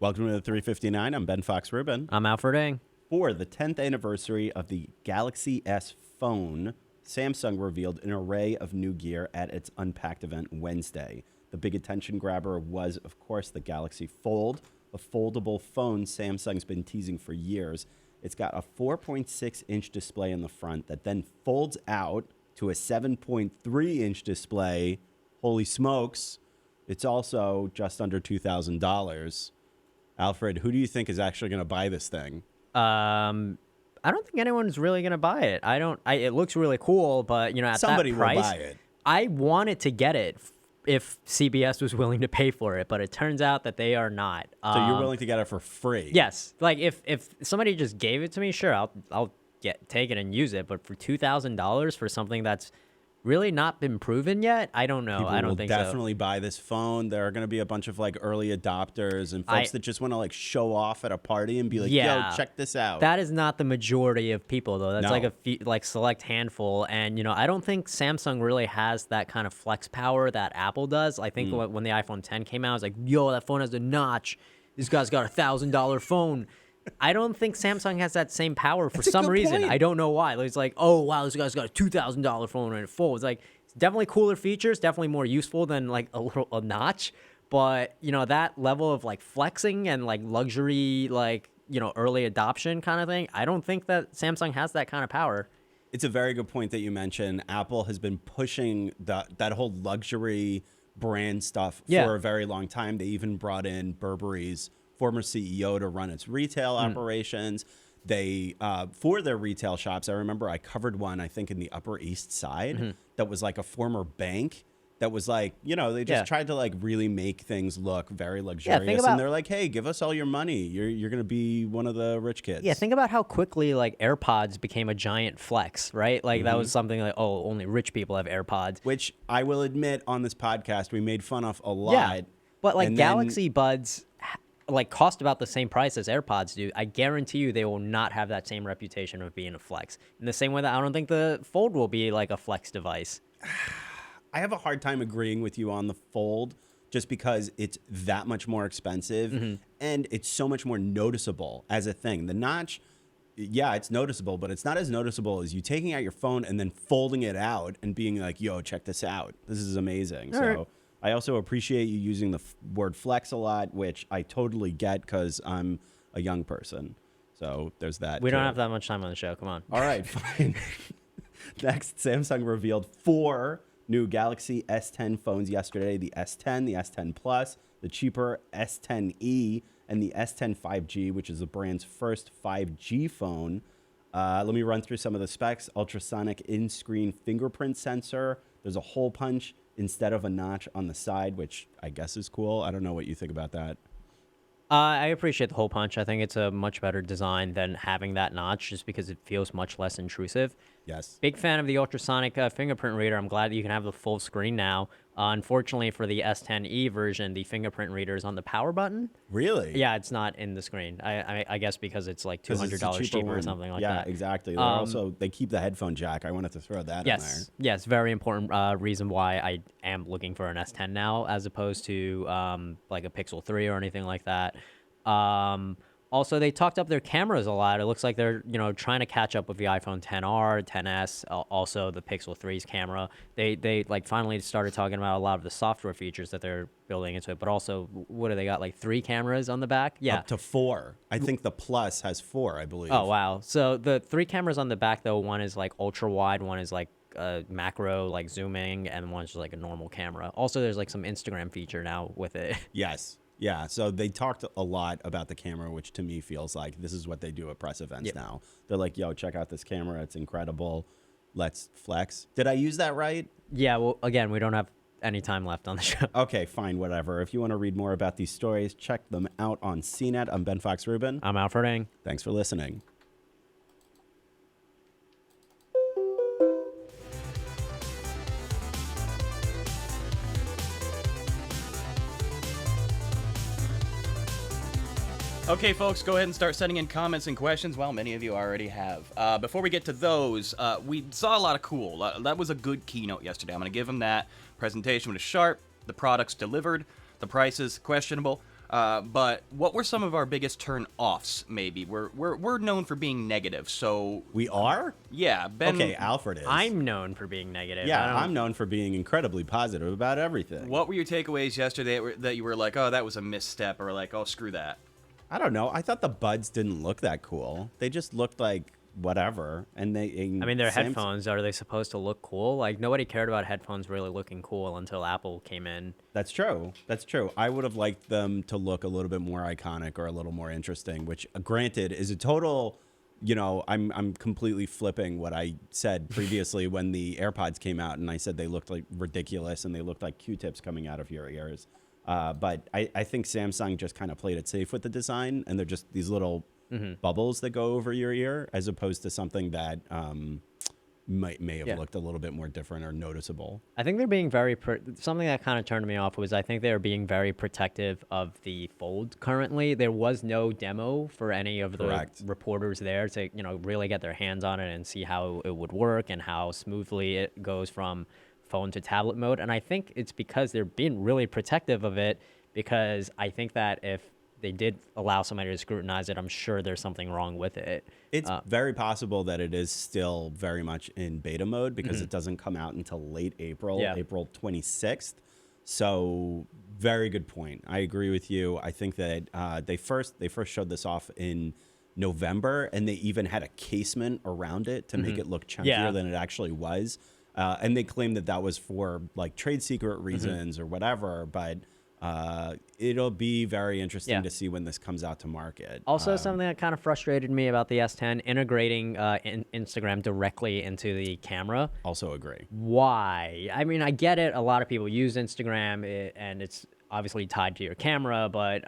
Welcome to the 359. I'm Ben Fox Rubin. I'm Alfred Ng. For the 10th anniversary of the Galaxy S phone, Samsung revealed an array of new gear at its Unpacked event Wednesday. The big attention grabber was, of course, the Galaxy Fold, a foldable phone Samsung's been teasing for years. It's got a 4.6-inch display in the front that then folds out to a 7.3-inch display. Holy smokes. It's also just under $2,000. Alfred, who do you think is actually going to buy this thing? I don't think anyone's really gonna buy it. It looks really cool, but at Somebody that price, will buy it. I wanted to get it if CBS was willing to pay for it, but it turns out that they are not. So you're willing to get it for free? Yes. Like if somebody just gave it to me, sure, I'll take it and use it. But for $2,000 for something that's really not been proven yet, I don't know. People I don't will think definitely buy this phone. There are going to be a bunch of early adopters and folks that just want to show off at a party and be like, yo, check this out. That is not the majority of people though. That's No. like a few, select handful. And I don't think Samsung really has that kind of flex power that Apple does. I think when the iPhone 10 came out, I was like, yo, that phone has a notch. This guy's got $1,000 phone. I don't think Samsung has that same power for some reason. I don't know why. It's like, oh, wow, this guy's got a $2,000 phone and it folds. It's definitely cooler features, definitely more useful than a notch. But, that level of flexing and luxury, early adoption kind of thing, I don't think that Samsung has that kind of power. It's a very good point that you mentioned. Apple has been pushing that whole luxury brand stuff for a very long time. They even brought in Burberry's former CEO to run its retail operations. They, for their retail shops, I remember I covered one, I think in the Upper East Side, that was a former bank that was they just tried to really make things look very luxurious. And they're like, hey, give us all your money. You're going to be one of the rich kids. Yeah, think about how quickly AirPods became a giant flex, right? That was something only rich people have AirPods. Which I will admit on this podcast, we made fun of a lot. Yeah, but Galaxy Buds cost about the same price as AirPods do. I guarantee you they will not have that same reputation of being a flex. In the same way that I don't think the Fold will be a flex device. I have a hard time agreeing with you on the Fold just because it's that much more expensive and it's so much more noticeable as a thing. The notch, yeah, it's noticeable, but it's not as noticeable as you taking out your phone and then folding it out and being like, yo, check this out. This is amazing. All so right. I also appreciate you using the word flex a lot, which I totally get because I'm a young person. So there's that. We don't have that much time on the show. Come on. All right, fine. Next, Samsung revealed 4 new Galaxy S10 phones yesterday. The S10, the S10 Plus, the cheaper S10e, and the S10 5G, which is the brand's first 5G phone. Let me run through some of the specs. Ultrasonic in-screen fingerprint sensor. There's a hole punch instead of a notch on the side, which I guess is cool. I don't know what you think about that. I appreciate the hole punch. I think it's a much better design than having that notch just because it feels much less intrusive. Yes. Big fan of the ultrasonic fingerprint reader. I'm glad that you can have the full screen now. Unfortunately, for the S10e version, the fingerprint reader is on the power button. Really? Yeah, it's not in the screen. I guess because it's $200 cheaper or something like that. Yeah, exactly. They keep the headphone jack. I wanted to throw that in there. Yes, very important reason why I am looking for an S10 now as opposed to a Pixel 3 or anything like that. Also, they talked up their cameras a lot. It looks like they're, trying to catch up with the iPhone XR, XS, also the Pixel 3's camera. They finally started talking about a lot of the software features that they're building into it. But also, what do they got? 3 cameras on the back? Yeah. Up to 4. I think the Plus has 4, I believe. Oh, wow. So the 3 cameras on the back, though, one is ultra wide, one is macro, zooming, and one's just a normal camera. Also, there's some Instagram feature now with it. Yes. Yeah, so they talked a lot about the camera, which to me feels like this is what they do at press events now. They're like, yo, check out this camera. It's incredible. Let's flex. Did I use that right? Yeah, well, again, we don't have any time left on the show. Okay, fine, whatever. If you want to read more about these stories, check them out on CNET. I'm Ben Fox Rubin. I'm Alfred Ng. Thanks for listening. Okay, folks, go ahead and start sending in comments and questions. Well, many of you already have. Before we get to those, we saw a lot of cool. That was a good keynote yesterday. I'm going to give them that. Presentation was sharp. The products delivered. The prices questionable. But what were some of our biggest turn-offs, maybe? We're known for being negative, so... We are? Yeah, Ben... Okay, Alfred is. I'm known for being negative. Yeah, I'm known for being incredibly positive about everything. What were your takeaways yesterday that you were like, oh, that was a misstep, or like, oh, screw that? I don't know. I thought the buds didn't look that cool. They just looked like whatever. And I mean, they're headphones. Are they supposed to look cool? Like, nobody cared about headphones really looking cool until Apple came in. That's true. That's true. I would have liked them to look a little bit more iconic or a little more interesting, which, granted, is a total... You know, I'm completely flipping what I said previously when the AirPods came out, and I said they looked like ridiculous and they looked like Q-tips coming out of your ears. But I think Samsung just kind of played it safe with the design, and they're just these little bubbles that go over your ear, as opposed to something that may have looked a little bit more different or noticeable. I think they're being very something that kind of turned me off was I think they're being very protective of the Fold currently. There was no demo for any of the reporters there to, you know, really get their hands on it and see how it would work and how smoothly it goes from phone to tablet mode. And I think it's because they're being really protective of it, because I think that if they did allow somebody to scrutinize it, I'm sure there's something wrong with it. It's very possible that it is still very much in beta mode, because it doesn't come out until late April, April 26th. So very good point. I agree with you. I think that they first showed this off in November, and they even had a casement around it to make it look chunkier than it actually was. And they claimed that that was for like trade secret reasons or whatever, but it'll be very interesting to see when this comes out to market. Also, something that kind of frustrated me about the S10, integrating Instagram directly into the camera. Also agree. Why? I mean, I get it. A lot of people use Instagram, and it's obviously tied to your camera, but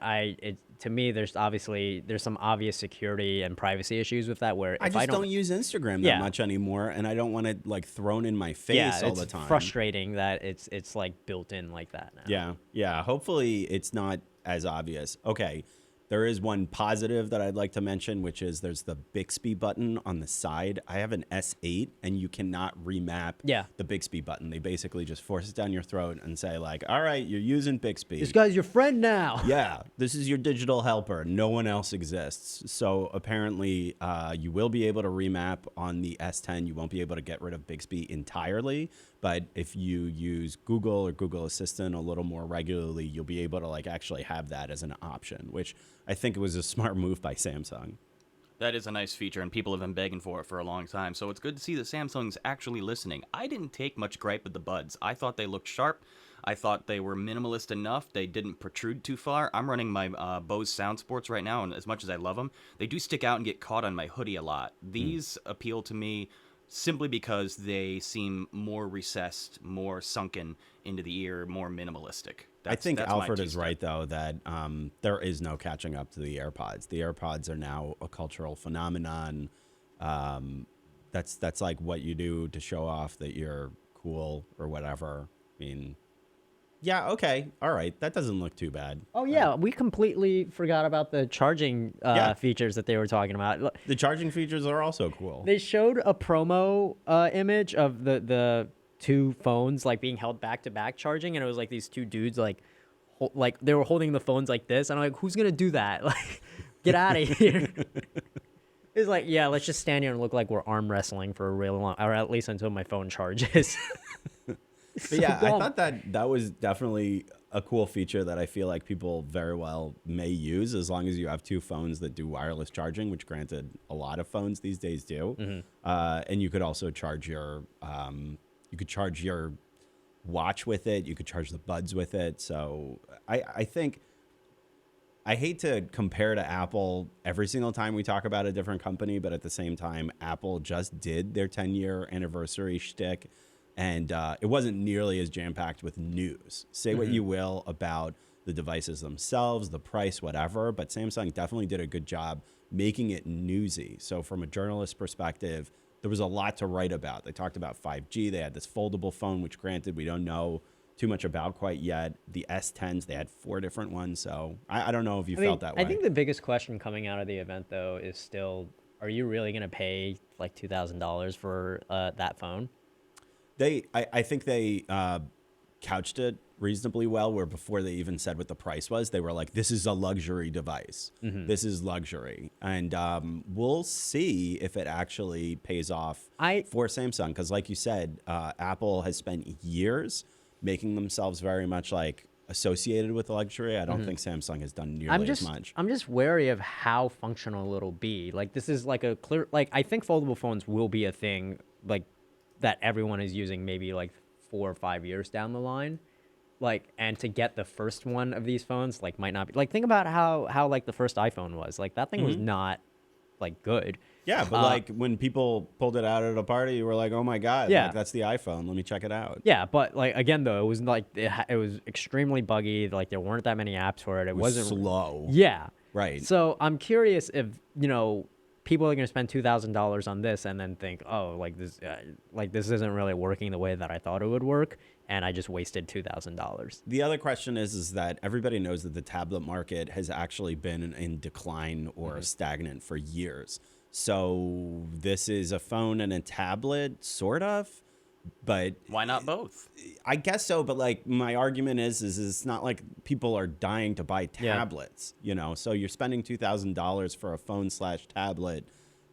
to me, there's some obvious security and privacy issues with that. Where I just don't use Instagram that much anymore, and I don't want it like thrown in my face all the time. It's frustrating that it's like built in like that now. Yeah. Hopefully, it's not as obvious. Okay. There is one positive that I'd like to mention, which is there's the Bixby button on the side. I have an S8, and you cannot remap the Bixby button. They basically just force it down your throat and say, like, all right, you're using Bixby. This guy's your friend now. Yeah, this is your digital helper. No one else exists. So apparently you will be able to remap on the S10. You won't be able to get rid of Bixby entirely. But if you use Google or Google Assistant a little more regularly, you'll be able to like actually have that as an option, which I think was a smart move by Samsung. That is a nice feature, and people have been begging for it for a long time, so it's good to see that Samsung's actually listening. I didn't take much gripe with the buds. I thought they looked sharp. I thought they were minimalist enough. They didn't protrude too far. I'm running my Bose Sound Sports right now, and as much as I love them, they do stick out and get caught on my hoodie a lot. These appeal to me simply because they seem more recessed, more sunken into the ear, more minimalistic. I think Alfred is right, though, that there is no catching up to the AirPods. The AirPods are now a cultural phenomenon. That's like what you do to show off that you're cool or whatever. I mean, yeah, okay, all right. That doesn't look too bad. Oh, yeah, we completely forgot about the charging features that they were talking about. The charging features are also cool. They showed a promo image of the two phones like being held back to back charging, and it was like these two dudes like they were holding the phones like this, and I'm like, who's gonna do that? Like, get out of here. It's like, yeah, let's just stand here and look like we're arm wrestling for a really long, or at least until my phone charges. But yeah, I thought that was definitely a cool feature that I feel like people very well may use, as long as you have two phones that do wireless charging, which granted a lot of phones these days do. And you could also charge your watch with it. You could charge the buds with it. So I think I hate to compare to Apple every single time we talk about a different company, but at the same time, Apple just did their 10-year anniversary shtick, and it wasn't nearly as jam-packed with news. Say what you will about the devices themselves, the price, whatever, but Samsung definitely did a good job making it newsy. So from a journalist perspective, there was a lot to write about. They talked about 5G. They had this foldable phone, which granted we don't know too much about quite yet. The S10s, they had 4 different ones. So I don't know if you felt that way. I think the biggest question coming out of the event, though, is still, are you really going to pay like $2,000 for that phone? I think they couched it reasonably well, where before they even said what the price was, they were like, this is a luxury device. This is luxury. And we'll see if it actually pays off for Samsung. Because like you said, Apple has spent years making themselves very much like associated with luxury. I don't think Samsung has done nearly as much. I'm just wary of how functional it'll be. Like, this is like a clear, like, I think foldable phones will be a thing, like, that everyone is using maybe like 4 or 5 years down the line. Like, and to get the first one of these phones, like, might not be, like, think about how like the first iPhone was. Like, that thing was not like good. Yeah, but like when people pulled it out at a party, you were like, "Oh my god, Yeah. like, that's the iPhone. Let me check it out." Yeah, but like, again though, it was like it was extremely buggy. Like, there weren't that many apps for it. It wasn't slow. Yeah. Right. So I'm curious if, you know, people are going to spend $2,000 on this and then think, oh, like this isn't really working the way that I thought it would work, and I just wasted $2,000. The other question is that everybody knows that the tablet market has actually been in decline or stagnant for years. So this is a phone and a tablet, sort of, but Why not both? I guess so. But like my argument is it's not like people are dying to buy tablets, you know. So you're spending $2,000 for a phone/tablet,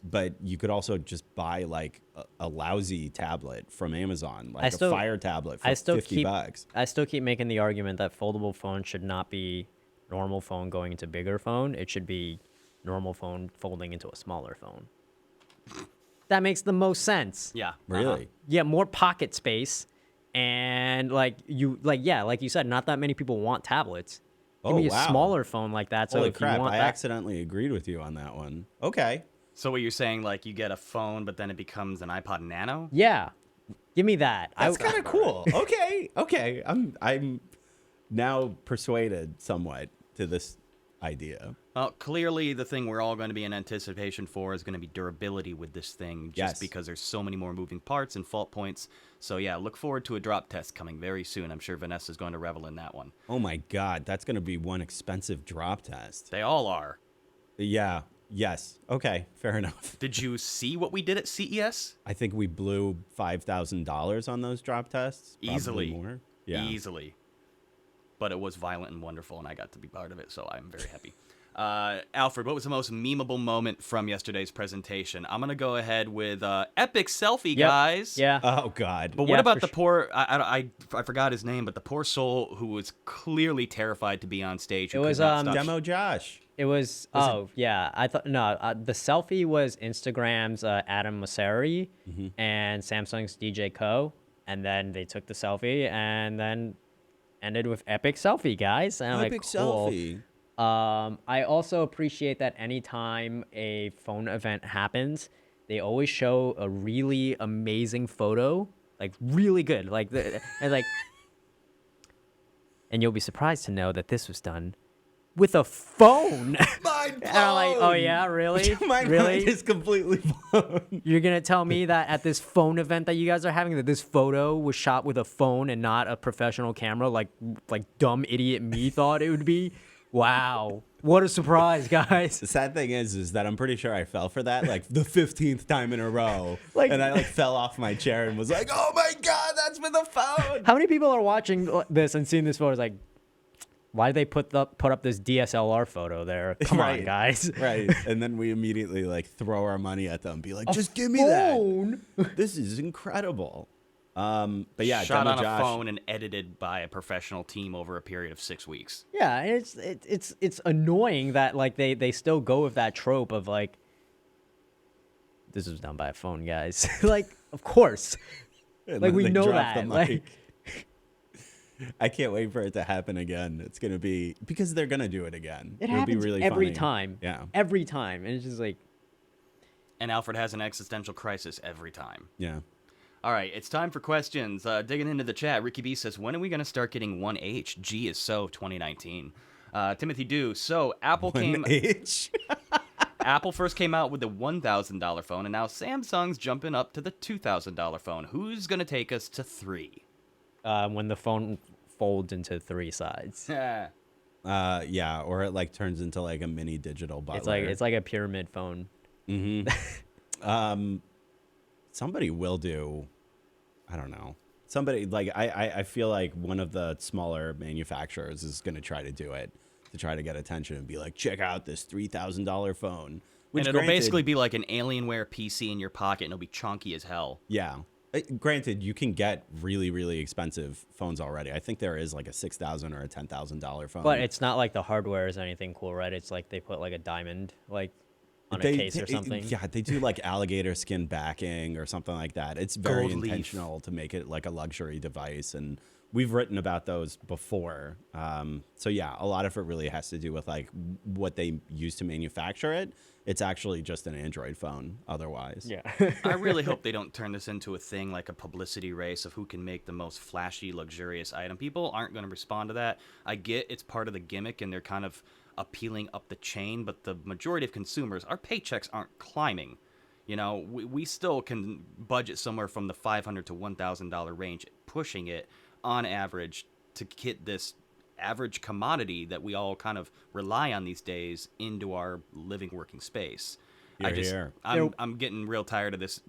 but you could also just buy like a lousy tablet from Amazon, like a Fire tablet for $50. I still keep making the argument that foldable phone should not be normal phone going into bigger phone. It should be normal phone folding into a smaller phone. That makes the most sense. Yeah. Really? Yeah, more pocket space, and like you said, not that many people want tablets. Give me a smaller phone like that. So Holy if crap! you want I that, accidentally agreed with you on that one. Okay. So what you're saying, like you get a phone, but then it becomes an iPod Nano? yeah, give me that. That's kind of cool. Okay. I'm now persuaded somewhat to this idea. Well, clearly the thing we're all going to be in anticipation for is going to be durability with this thing, just because there's so many more moving parts and fault points. So yeah, look forward to a drop test coming very soon. I'm sure Vanessa's going to revel in that one. Oh my God, that's going to be one expensive drop test. They all are. Yeah. Yes. Okay. Fair enough. Did you see what we did at CES? I think we blew $5,000 on those drop tests. Probably Easily. more. Yeah. Easily. But it was violent and wonderful, and I got to be part of it, so I'm very happy. Alfred, what was the most memeable moment from yesterday's presentation? I'm going to go ahead with epic selfie, guys. Yeah. Oh God. But what about the poor, I forgot his name, but the poor soul who was clearly terrified to be on stage. It was, Demo Josh. It was, yeah. I thought, no, the selfie was Instagram's Adam Mosseri and Samsung's DJ Ko. And then they took the selfie and then ended with epic selfie, guys. And I'm Epic like, cool. selfie. I also appreciate that anytime a phone event happens, they always show a really amazing photo, like really good. Like, and you'll be surprised to know that this was done with a phone. Mind And I'm like, oh yeah, really? My really? mind is completely blown. You're gonna tell me that at this phone event that you guys are having, that this photo was shot with a phone and not a professional camera, like dumb idiot me thought it would be? Wow, what a surprise, guys! The sad thing is that I'm pretty sure I fell for that like the 15th time in a row, Like- and I like fell off my chair and was like, "Oh my God, that's with a phone!" How many people are watching this and seeing this photo? It's like, why did they put up this DSLR photo there? Come on, Right. guys. Right, and then we immediately like throw our money at them, be like, "Just give me Phone? that! This is incredible." But yeah, Shot Demo on a Josh, phone and edited by a professional team over a period of 6 weeks. Yeah, and it's annoying that like they still go with that trope of like, this was done by a phone, guys. Like, of course. and like, then we they know drop that, the like- mic. I can't wait for it to happen again. It's gonna be because they're gonna do it again. It It'll happens be really every funny. time. Yeah, Every time. And it's just like, And Alfred has an existential crisis every time. yeah. All right, it's time for questions. Digging into the chat, Ricky B says, when are we going to start getting 1H? Gee is so 2019. Timothy Do, so Apple came... H. Apple first came out with the $1,000 phone, and now Samsung's jumping up to the $2,000 phone. Who's going to take us to 3? when the phone folds into 3 sides. Yeah, or it like turns into like a mini digital butler. It's like a pyramid phone. Somebody will do, I don't know, Somebody like I feel like one of the smaller manufacturers is going to try to do it to try to get attention and be like, check out this $3,000 phone. Which And it'll granted, basically be like an Alienware PC in your pocket, and it'll be chunky as hell. yeah. Granted, you can get really, really expensive phones already. I think there is like a $6,000 or a $10,000 phone. But it's not like the hardware is anything cool, right? It's like they put like a diamond like on a case or something. Yeah, they do like alligator skin backing or something like that. It's very Gold leaf. intentional to make it like a luxury device, and we've written about those before. So yeah, a lot of it really has to do with like what they use to manufacture it. It's actually just an Android phone otherwise. Yeah. I really hope they don't turn this into a thing like a publicity race of who can make the most flashy, luxurious item. People aren't going to respond to that. I get it's part of the gimmick and they're kind of appealing up the chain, but the majority of consumers, our paychecks aren't climbing. You know, we still can budget somewhere from the $500 to $1,000 range, pushing it on average to get this average commodity that we all kind of rely on these days into our living working space. Here. I'm getting real tired of this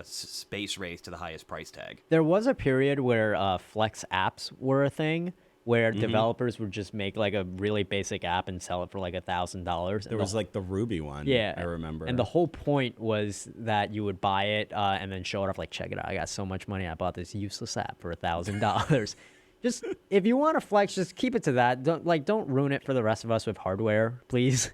space race to the highest price tag. There was a period where flex apps were a thing, where developers would just make like a really basic app and sell it for like $1,000. There was like the Ruby one. Yeah, I remember. And the whole point was that you would buy it and then show it off, like, check it out, I got so much money, I bought this useless app for $1,000. Just if you want to flex, just keep it to that. Don't ruin it for the rest of us with hardware, please.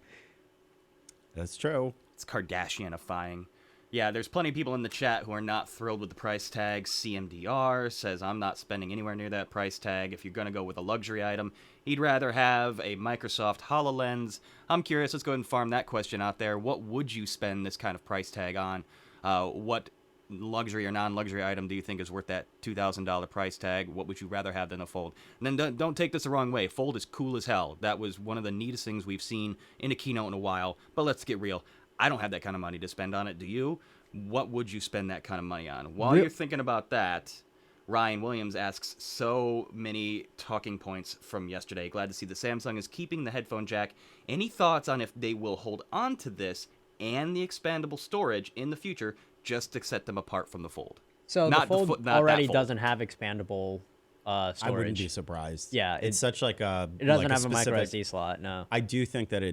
That's true. It's Kardashianifying. Yeah, there's plenty of people in the chat who are not thrilled with the price tag. CMDR says, I'm not spending anywhere near that price tag. If you're going to go with a luxury item, he'd rather have a Microsoft HoloLens. I'm curious, let's go ahead and farm that question out there. What would you spend this kind of price tag on? What luxury or non-luxury item do you think is worth that $2,000 price tag? What would you rather have than a Fold? And then don't take this the wrong way. Fold is cool as hell. That was one of the neatest things we've seen in a keynote in a while. But let's get real. I don't have that kind of money to spend on it. Do you? What would you spend that kind of money on? While you're thinking about that, Ryan Williams asks, so many talking points from yesterday. Glad to see that Samsung is keeping the headphone jack. Any thoughts on if they will hold on to this and the expandable storage in the future just to set them apart from the Fold? So Not the Fold not that already Fold. doesn't have expandable storage. I wouldn't be surprised. Yeah, it's such like a. It doesn't like have a micro specific- SD slot, no. I do think that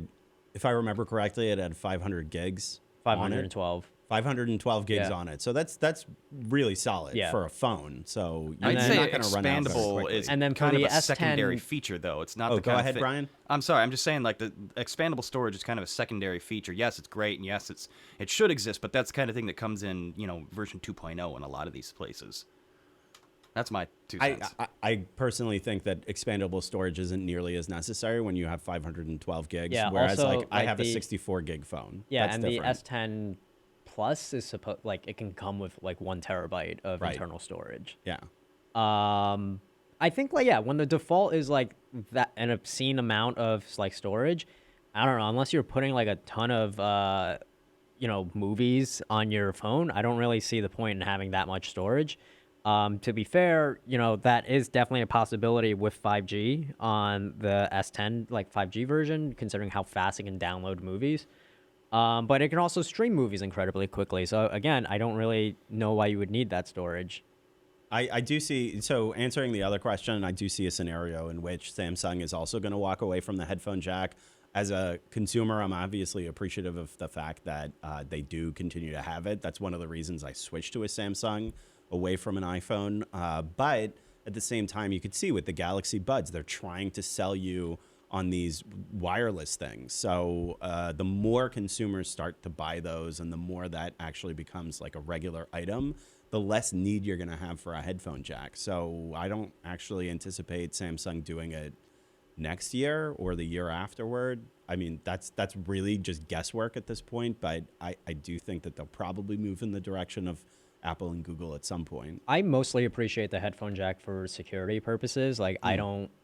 if I remember correctly, it had 500 gigs. on it. 512. 512 gigs Yeah. on it. So that's really solid Yeah. for a phone. So you're I'd not say going to run out very expandable quickly. is And then for kind of the a secondary S10 feature, though. It's not Oh, the go kind ahead, of Brian. I'm sorry. I'm just saying, like, the expandable storage is kind of a secondary feature. Yes, it's great, and yes, it should exist, but that's the kind of thing that comes in, version 2.0 in a lot of these places. That's my 2 cents. I personally think that expandable storage isn't nearly as necessary when you have 512 gigs. Yeah, whereas also, I like have a the- 64 gig phone. Yeah, That's and different. the S10 Plus is supposed, like, it can come with like 1 terabyte of Right. internal storage. Yeah. I think, like, yeah, when the default is like that an obscene amount of like storage, I don't know, unless you're putting like a ton of movies on your phone, I don't really see the point in having that much storage. To be fair, that is definitely a possibility with 5G on the S10, like 5G version, considering how fast it can download movies. But it can also stream movies incredibly quickly. So again, I don't really know why you would need that storage. I do see, so answering the other question, I do see a scenario in which Samsung is also going to walk away from the headphone jack. As a consumer, I'm obviously appreciative of the fact that they do continue to have it. That's one of the reasons I switched to a Samsung away from an iPhone. But at the same time, you could see with the Galaxy Buds, they're trying to sell you on these wireless things. So the more consumers start to buy those and the more that actually becomes like a regular item, the less need you're going to have for a headphone jack. So I don't actually anticipate Samsung doing it next year or the year afterward. I mean, that's really just guesswork at this point, but I do think that they'll probably move in the direction of Apple and Google at some point. I mostly appreciate the headphone jack for security purposes. Like,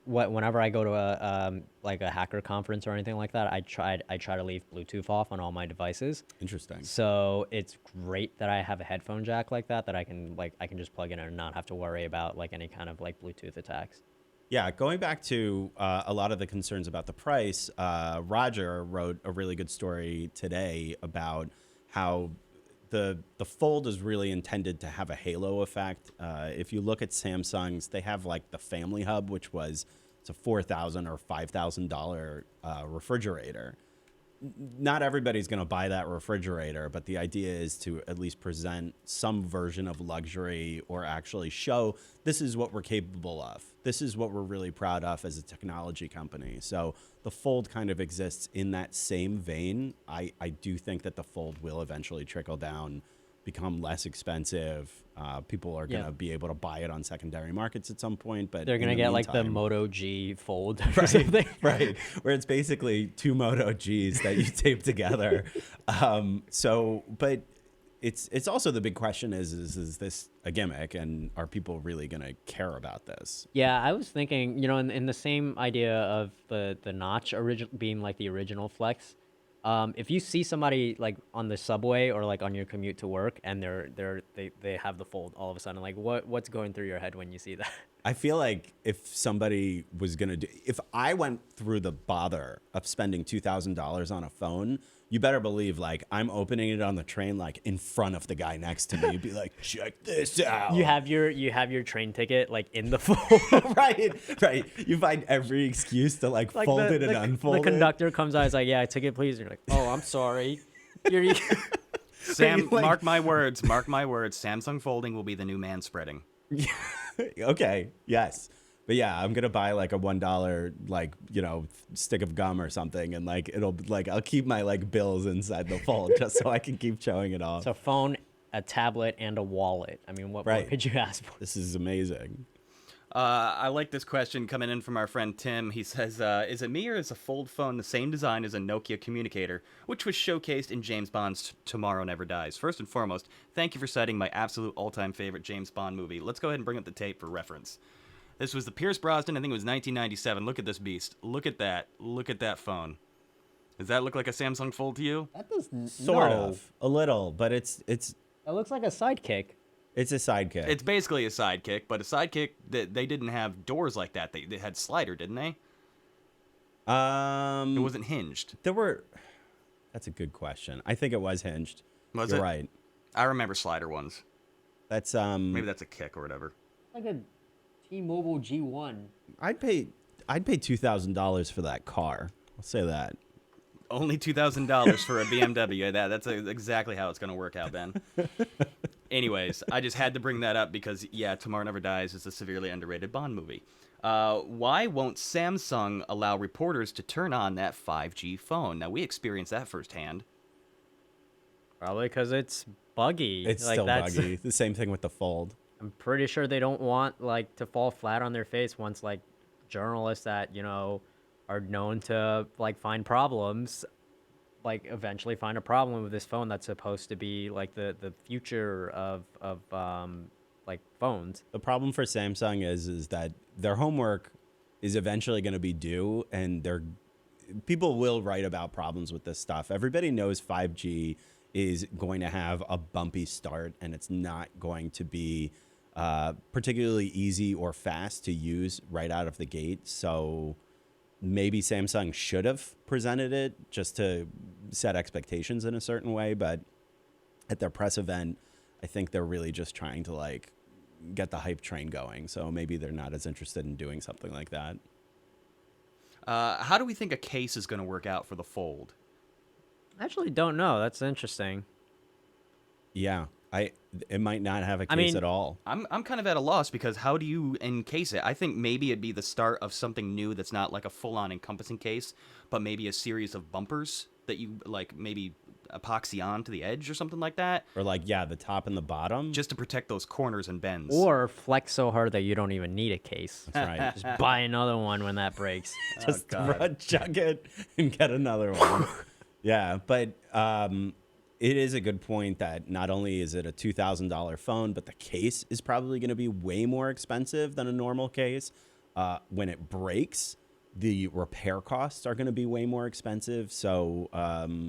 whenever I go to a hacker conference or anything like that, I try to leave Bluetooth off on all my devices. Interesting. So it's great that I have a headphone jack like that I can just plug in and not have to worry about like any kind of like Bluetooth attacks. Yeah, going back to a lot of the concerns about the price, Roger wrote a really good story today about how the Fold is really intended to have a halo effect. If you look at Samsung's, they have like the Family Hub, which was it's a $4,000 or $5,000 refrigerator. Not everybody's going to buy that refrigerator, but the idea is to at least present some version of luxury or actually show this is what we're capable of. This is what we're really proud of as a technology company. So the Fold kind of exists in that same vein. I do think that the Fold will eventually trickle down, become less expensive. People are going to be able to buy it on secondary markets at some point, but They're gonna in get the like the meantime- Moto G Fold or something. right, where it's basically two Moto Gs that you tape together. But it's also the big question is this a gimmick, and are people really going to care about this? Yeah, I was thinking, in the same idea of the notch being like the original Flex. If you see somebody like on the subway or like on your commute to work and they have the Fold all of a sudden, like what's going through your head when you see that? I feel like if somebody was going to if I went through the bother of spending $2,000 on a phone, you better believe like I'm opening it on the train, like in front of the guy next to me. You'd be like, check this out. You have your train ticket like in the Fold. right. You find every excuse to like fold it and unfold the it. conductor comes out, he's like, "Yeah, ticket, please." And you're like, "Oh, I'm sorry." You're, Sam, like- mark my words. Mark my words. Samsung Folding will be the new man spreading. Okay. Yes. But yeah, I'm gonna buy like a $1 like stick of gum or something, and like it'll like I'll keep my like bills inside the Fold just so I can keep showing it off. it's a phone, a tablet, and a wallet. I mean, what could you ask for? This is amazing. I like this question coming in from our friend Tim. He says, is it me or is a Fold phone the same design as a Nokia communicator, which was showcased in James Bond's Tomorrow Never Dies? First and foremost, thank you for citing my absolute all-time favorite James Bond movie. Let's go ahead and bring up the tape for reference. This was the Pierce Brosnan, I think it was 1997. Look at this beast. Look at that. Look at that phone. Does that look like a Samsung Fold to you? That does Sort of, a little, but it's It looks like a sidekick. a sidekick. It's basically a sidekick, but a sidekick that they didn't have doors like that. They had slider, didn't they? It wasn't hinged. That's a good question. I think it was hinged. Was You're it? right. I remember slider ones. That's Maybe that's a kick or whatever. Like a T-Mobile G1. I'd pay $2,000 for that car. I'll say that. Only $2,000 for a BMW. That's exactly how it's going to work out, Ben. Anyways, I just had to bring that up because, yeah, Tomorrow Never Dies is a severely underrated Bond movie. Why won't Samsung allow reporters to turn on that 5G phone? Now, we experienced that firsthand. Probably because it's buggy. It's like, still that's, buggy. The same thing with the Fold. I'm pretty sure they don't want like to fall flat on their face once like journalists that are known to like find problems, like eventually find a problem with this phone that's supposed to be like the future of like phones. The problem for Samsung is that their homework is eventually going to be due, and people will write about problems with this stuff. Everybody knows 5G is going to have a bumpy start, and it's not going to be particularly easy or fast to use right out of the gate. So maybe Samsung should have presented it just to set expectations in a certain way. But at their press event, I think they're really just trying to like get the hype train going. So maybe they're not as interested in doing something like that. How do we think a case is going to work out for the Fold? I actually don't know. That's interesting. Yeah, it might not have a case at all. I'm kind of at a loss because how do you encase it? I think maybe it'd be the start of something new that's not like a full-on encompassing case, but maybe a series of bumpers that you like maybe epoxy on to the edge or something like that. Or like, yeah, the top and the bottom. Just to protect those corners and bends. Or flex so hard that you don't even need a case. That's right. Just buy another one when that breaks. Just chug it and get another one. Yeah, but it is a good point that not only is it a $2,000 phone, but the case is probably going to be way more expensive than a normal case. When it breaks, the repair costs are going to be way more expensive. So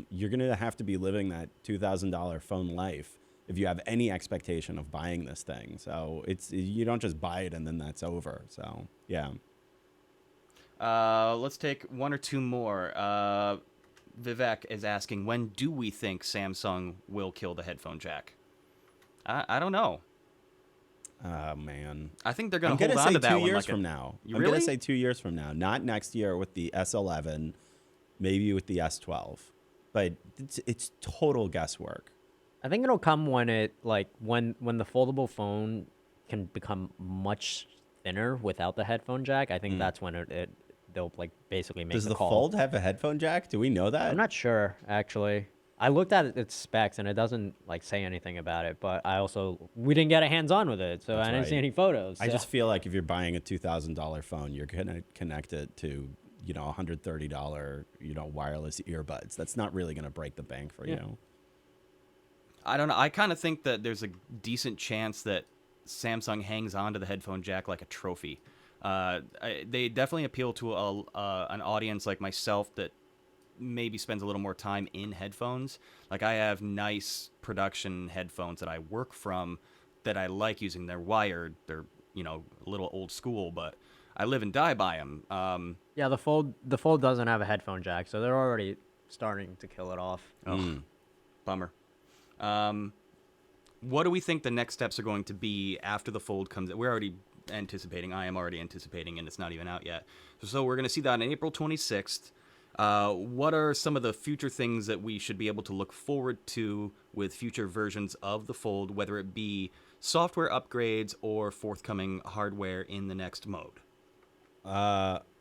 you're going to have to be living that $2,000 phone life if you have any expectation of buying this thing. So you don't just buy it and then that's over. So, yeah. Let's take one or two more. Vivek is asking, when do we think Samsung will kill the headphone jack? I don't know. Oh, man. I think they're I'm going to going hold to on say to that 2 one. years Like from now. You I'm going really? to say 2 years from now. Not next year with the S11, maybe with the S12. But it's total guesswork. I think it'll come when it like when the foldable phone can become much thinner without the headphone jack. I think that's when they'll like basically make Does the the call. Fold have a headphone jack? Do we know that? I'm not sure actually. I looked at its specs and it doesn't like say anything about it, but we didn't get a hands on with it, so That's I didn't see right. any photos. I so- just feel like if you're buying a $2,000 phone, you're going to connect it to, $130, wireless earbuds. That's not really going to break the bank for you. I don't know. I kind of think that there's a decent chance that Samsung hangs on to the headphone jack like a trophy. They definitely appeal to an audience like myself that maybe spends a little more time in headphones. Like I have nice production headphones that I work from that I like using. They're wired. They're a little old school, but I live and die by them. Yeah, the fold doesn't have a headphone jack, so they're already starting to kill it off. Oh, bummer. What do we think the next steps are going to be after the Fold comes? We're already anticipating. I am already anticipating, and it's not even out yet. So we're going to see that on April 26th. What are some of the future things that we should be able to look forward to with future versions of the Fold, whether it be software upgrades or forthcoming hardware in the next mode?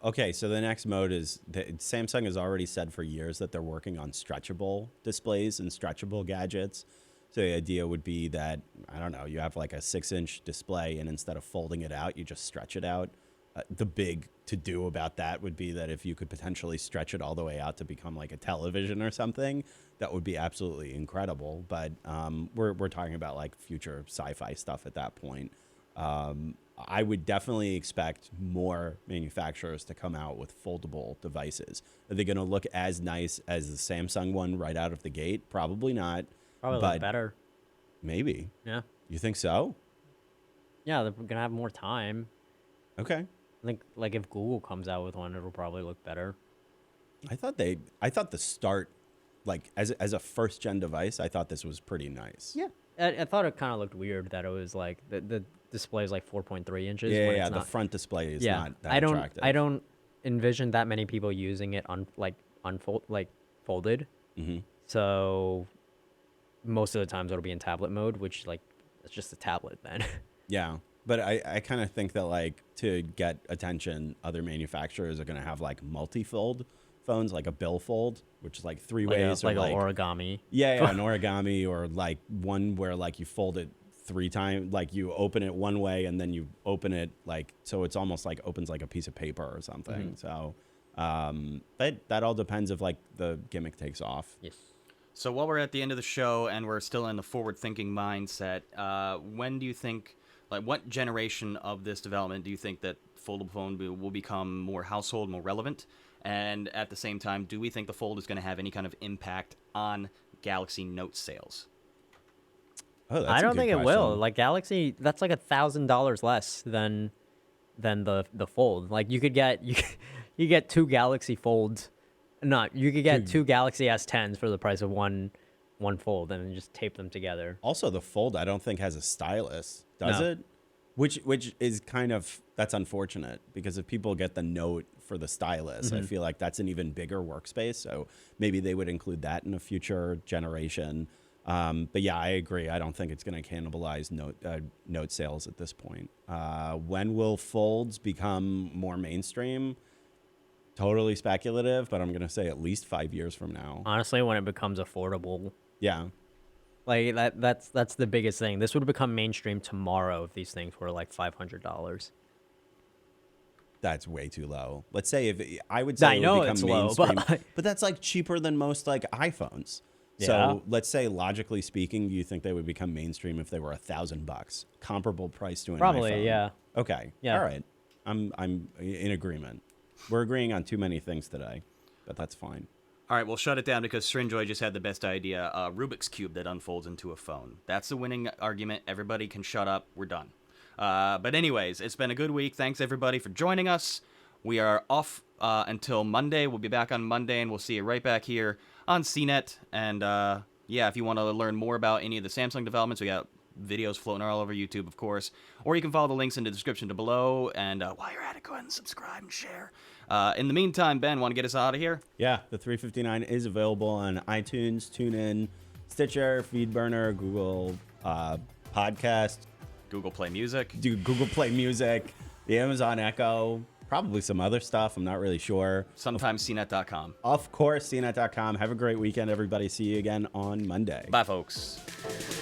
Okay, so the next mode is Samsung has already said for years that they're working on stretchable displays and stretchable gadgets. So the idea would be that, I don't know, you have like a 6-inch display and instead of folding it out, you just stretch it out. The big to-do about that would be that if you could potentially stretch it all the way out to become like a television or something, that would be absolutely incredible. But we're talking about like future sci-fi stuff at that point. I would definitely expect more manufacturers to come out with foldable devices. Are they going to look as nice as the Samsung one right out of the gate? Probably not. Probably but look better. Maybe. Yeah. You think so? Yeah, they're gonna have more time. Okay. I think like if Google comes out with one, it'll probably look better. I thought the start, like as a first gen device, I thought this was pretty nice. Yeah. I thought it kind of looked weird that it was like the display is like 4.3 inches. Yeah, when yeah. it's The not. front display is Yeah, not that I don't. attractive. I don't envision that many people using it folded. Mm-hmm. So most of the times it'll be in tablet mode, which like it's just a tablet then. Yeah. But I kind of think that like to get attention, other manufacturers are going to have like multi-fold phones, like a billfold, which is like three ways. Like or an origami. Yeah, an origami, or like one where like you fold it 3 times, like you open it one way and then you open it like, so it's almost like opens like a piece of paper or something. So, but that all depends if like the gimmick takes off. Yes. So while we're at the end of the show and we're still in the forward-thinking mindset, when do you think, like, what generation of this development do you think that foldable phone will become more household, more relevant? And at the same time, do we think the Fold is going to have any kind of impact on Galaxy Note sales? Oh, that's I a don't good think it will. question. Like Galaxy, that's like $1,000 less than the Fold. Like you get 2 Galaxy Folds. No, you could get 2 Galaxy S10s for the price of one Fold and then just tape them together. Also, the Fold I don't think has a stylus, does No. it? Which is kind of, that's unfortunate, because if people get the Note for the stylus, I feel like that's an even bigger workspace. So maybe they would include that in a future generation. But yeah, I agree. I don't think it's going to cannibalize Note sales at this point. When will Folds become more mainstream? Totally speculative, but I'm going to say at least 5 years from now. Honestly, when it becomes affordable. Yeah. Like that's the biggest thing. This would become mainstream tomorrow if these things were like $500. That's way too low. Let's say I would say I it know would become it's low, mainstream, but but that's like cheaper than most like iPhones. Yeah. So let's say, logically speaking, do you think they would become mainstream if they were $1,000, comparable price to an Probably, iPhone? yeah. Okay. Yeah. All right. I'm in agreement. We're agreeing on too many things today, but that's fine. All right, we'll shut it down because Srinjoy just had the best idea. Rubik's Cube that unfolds into a phone. That's the winning argument. Everybody can shut up. We're done. But anyways, it's been a good week. Thanks, everybody, for joining us. We are off until Monday. We'll be back on Monday, and we'll see you right back here on CNET. And yeah, if you want to learn more about any of the Samsung developments, we got videos floating all over YouTube, of course. Or you can follow the links in the description below. And while you're at it, go ahead and subscribe and share. In the meantime, Ben, want to get us out of here? Yeah, the 359 is available on iTunes, TuneIn, Stitcher, FeedBurner, Google Podcast, Google Play Music. Google Play Music, the Amazon Echo, probably some other stuff. I'm not really sure. Sometimes CNET.com. Of course, CNET.com. Have a great weekend, everybody. See you again on Monday. Bye, folks.